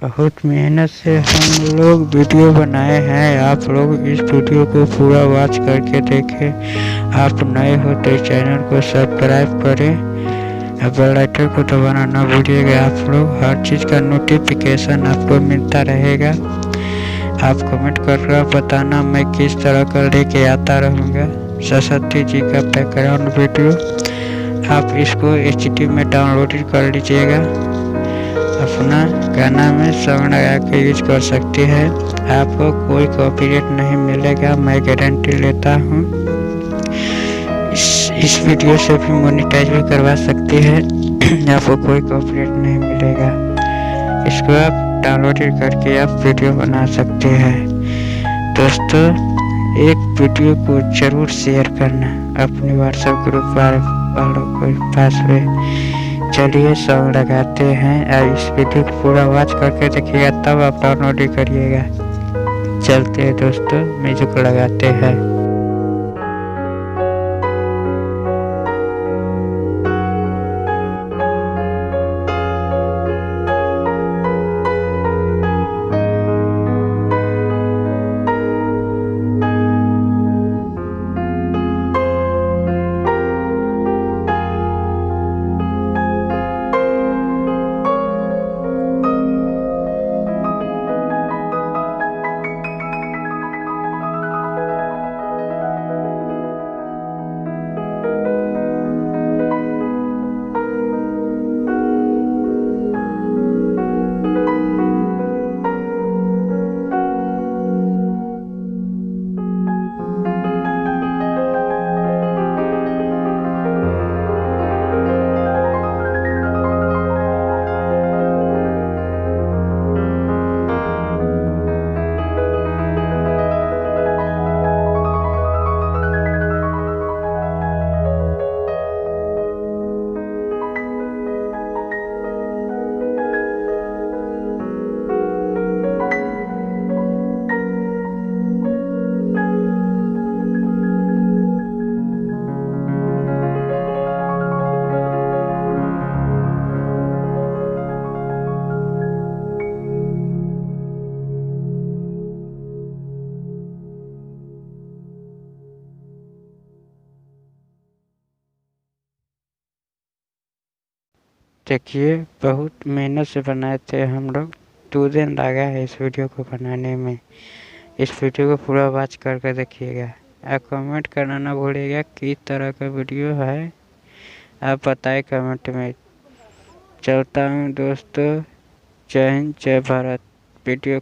बहुत मेहनत से हम लोग वीडियो बनाए हैं। आप लोग इस वीडियो को पूरा वॉच करके देखें। आप नए हो तो इस चैनल को सब्सक्राइब करें और बेल आइकन को दबाना ना भूलिएगा। आप लोग हर चीज़ का नोटिफिकेशन आपको मिलता रहेगा। आप कमेंट कर बताना मैं किस तरह का लेके आता रहूँगा सरस्वती जी का बैकग्राउंड वीडियो। आप इसको HD में डाउनलोड कर लीजिएगा, अपना गाना में सॉन्ग लगा के यूज कर सकते हैं। आपको कोई कॉपीराइट नहीं मिलेगा, मैं गारंटी लेता हूँ। इस वीडियो से भी मोनेटाइज भी करवा सकते हैं। आपको कोई कॉपीराइट नहीं मिलेगा। इसको आप डाउनलोड करके आप वीडियो बना सकते हैं। दोस्तों, एक वीडियो को जरूर शेयर करना अपने व्हाट्सएप ग्रुप वालों के पास में। चलिए सॉन्ग लगाते हैं और इस वीडियो को पूरा वॉच करके देखिएगा, तब आप डाउनलोड ही करिएगा। चलते हैं दोस्तों, म्यूजिक लगाते हैं। देखिए, बहुत मेहनत से बनाए थे हम लोग। 2 दिन लगा है इस वीडियो को बनाने में। इस वीडियो को पूरा वॉच करके देखिएगा। आप कमेंट करना ना भूलिएगा किस तरह का वीडियो है, आप बताएं कमेंट में। चलता हूँ दोस्तों, जय हिंद जय भारत। वीडियो